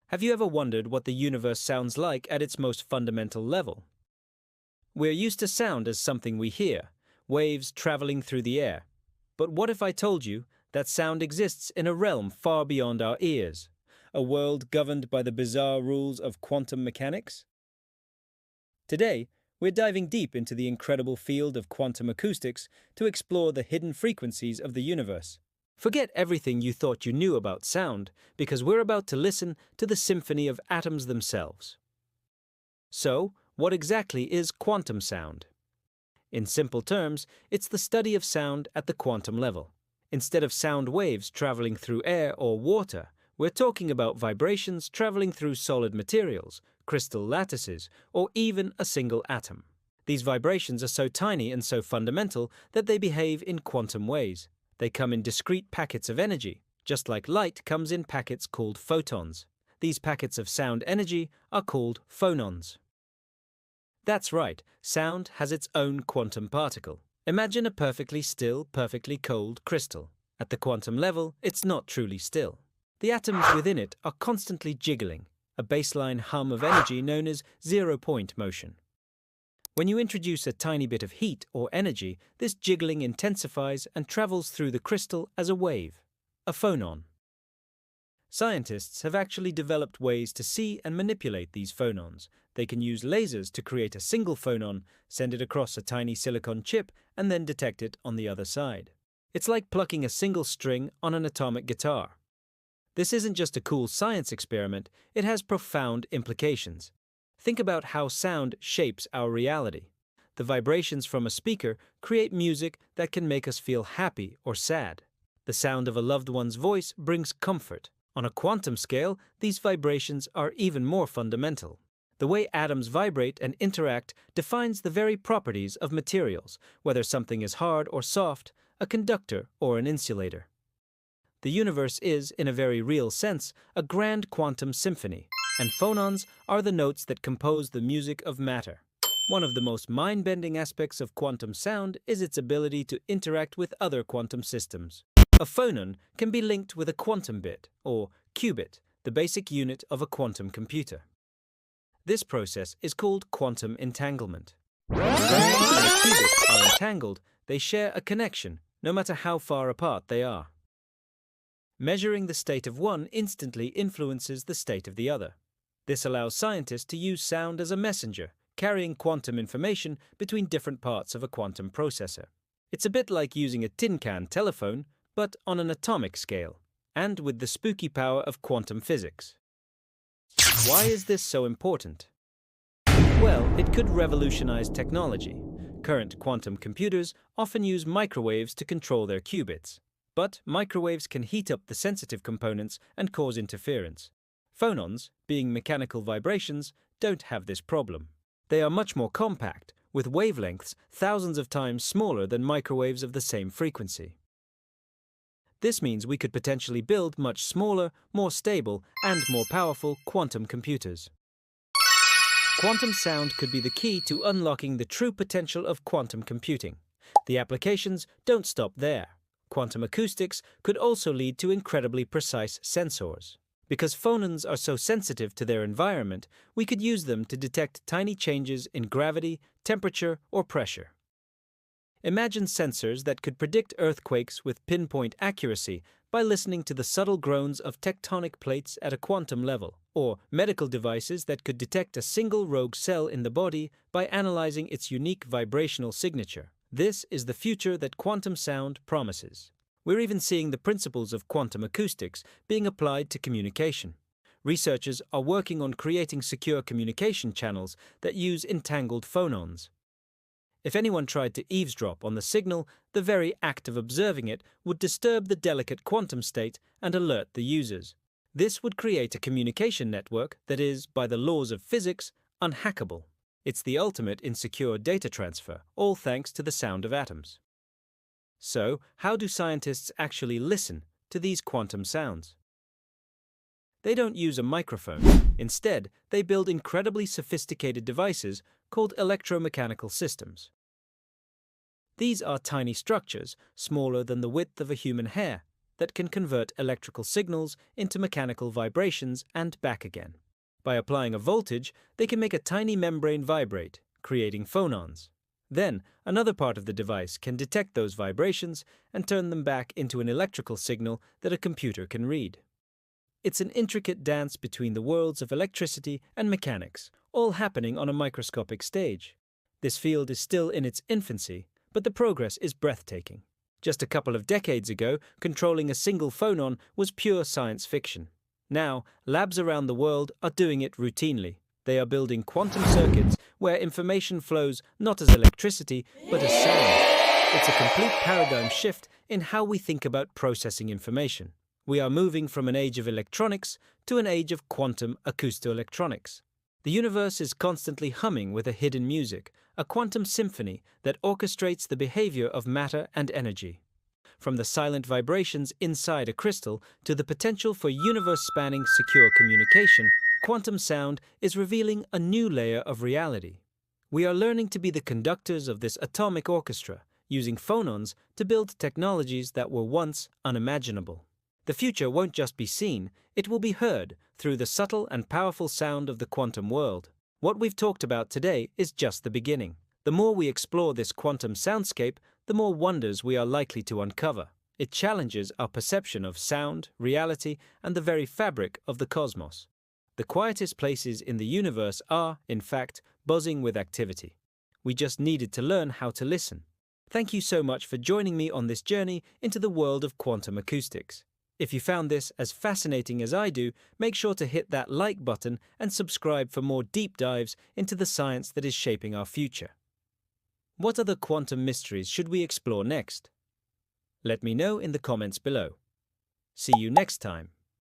Have you ever wondered what the universe sounds like at its most fundamental level? We're used to sound as something we hear, waves traveling through the air. But what if I told you that sound exists in a realm far beyond our ears, a world governed by the bizarre rules of quantum mechanics? Today, we're diving deep into the incredible field of quantum acoustics to explore the hidden frequencies of the universe. Forget everything you thought you knew about sound, because we're about to listen to the symphony of atoms themselves. So, what exactly is quantum sound? In simple terms, it's the study of sound at the quantum level. Instead of sound waves traveling through air or water, we're talking about vibrations traveling through solid materials, crystal lattices, or even a single atom. These vibrations are so tiny and so fundamental that they behave in quantum ways. They come in discrete packets of energy, just like light comes in packets called photons. These packets of sound energy are called phonons. That's right, sound has its own quantum particle. Imagine a perfectly still, perfectly cold crystal. At the quantum level, it's not truly still. The atoms within it are constantly jiggling, a baseline hum of energy known as zero-point motion. When you introduce a tiny bit of heat or energy, this jiggling intensifies and travels through the crystal as a wave, a phonon. Scientists have actually developed ways to see and manipulate these phonons. They can use lasers to create a single phonon, send it across a tiny silicon chip, and then detect it on the other side. It's like plucking a single string on an atomic guitar. This isn't just a cool science experiment, it has profound implications. Think about how sound shapes our reality. The vibrations from a speaker create music that can make us feel happy or sad. The sound of a loved one's voice brings comfort. On a quantum scale, these vibrations are even more fundamental. The way atoms vibrate and interact defines the very properties of materials, whether something is hard or soft, a conductor or an insulator. The universe is, in a very real sense, a grand quantum symphony, and phonons are the notes that compose the music of matter. One of the most mind-bending aspects of quantum sound is its ability to interact with other quantum systems. A phonon can be linked with a quantum bit, or qubit, the basic unit of a quantum computer. This process is called quantum entanglement. When a phonon and a qubit are entangled, they share a connection, no matter how far apart they are. Measuring the state of one instantly influences the state of the other. This allows scientists to use sound as a messenger, carrying quantum information between different parts of a quantum processor. It's a bit like using a tin can telephone, but on an atomic scale, and with the spooky power of quantum physics. Why is this so important? Well, it could revolutionize technology. Current quantum computers often use microwaves to control their qubits. But microwaves can heat up the sensitive components and cause interference. Phonons, being mechanical vibrations, don't have this problem. They are much more compact, with wavelengths thousands of times smaller than microwaves of the same frequency. This means we could potentially build much smaller, more stable, and more powerful quantum computers. Quantum sound could be the key to unlocking the true potential of quantum computing. The applications don't stop there. Quantum acoustics could also lead to incredibly precise sensors. Because phonons are so sensitive to their environment, we could use them to detect tiny changes in gravity, temperature, or pressure. Imagine sensors that could predict earthquakes with pinpoint accuracy by listening to the subtle groans of tectonic plates at a quantum level, or medical devices that could detect a single rogue cell in the body by analyzing its unique vibrational signature. This is the future that quantum sound promises. We're even seeing the principles of quantum acoustics being applied to communication. Researchers are working on creating secure communication channels that use entangled phonons. If anyone tried to eavesdrop on the signal, the very act of observing it would disturb the delicate quantum state and alert the users. This would create a communication network that is, by the laws of physics, unhackable. It's the ultimate in secure data transfer, all thanks to the sound of atoms. So, how do scientists actually listen to these quantum sounds? They don't use a microphone. Instead, they build incredibly sophisticated devices called electromechanical systems. These are tiny structures, smaller than the width of a human hair. that can convert electrical signals into mechanical vibrations and back again. By applying a voltage, they can make a tiny membrane vibrate, creating phonons. Then, another part of the device can detect those vibrations and turn them back into an electrical signal that a computer can read. It's an intricate dance between the worlds of electricity and mechanics, all happening on a microscopic stage. This field is still in its infancy, but the progress is breathtaking. Just a couple of decades ago, controlling a single phonon was pure science fiction. Now, labs around the world are doing it routinely. They are building quantum circuits where information flows not as electricity, but as sound. It's a complete paradigm shift in how we think about processing information. We are moving from an age of electronics to an age of quantum acousto-electronics. The universe is constantly humming with a hidden music, a quantum symphony that orchestrates the behavior of matter and energy. From the silent vibrations inside a crystal to the potential for universe-spanning secure communication, quantum sound is revealing a new layer of reality. We are learning to be the conductors of this atomic orchestra, using phonons to build technologies that were once unimaginable. The future won't just be seen, it will be heard through the subtle and powerful sound of the quantum world. What we've talked about today is just the beginning. The more we explore this quantum soundscape, the more wonders we are likely to uncover. It challenges our perception of sound, reality, and the very fabric of the cosmos. The quietest places in the universe are, in fact, buzzing with activity. We just needed to learn how to listen. Thank you so much for joining me on this journey into the world of quantum acoustics. If you found this as fascinating as I do, make sure to hit that like button and subscribe for more deep dives into the science that is shaping our future. What other quantum mysteries should we explore next? Let me know in the comments below. See you next time.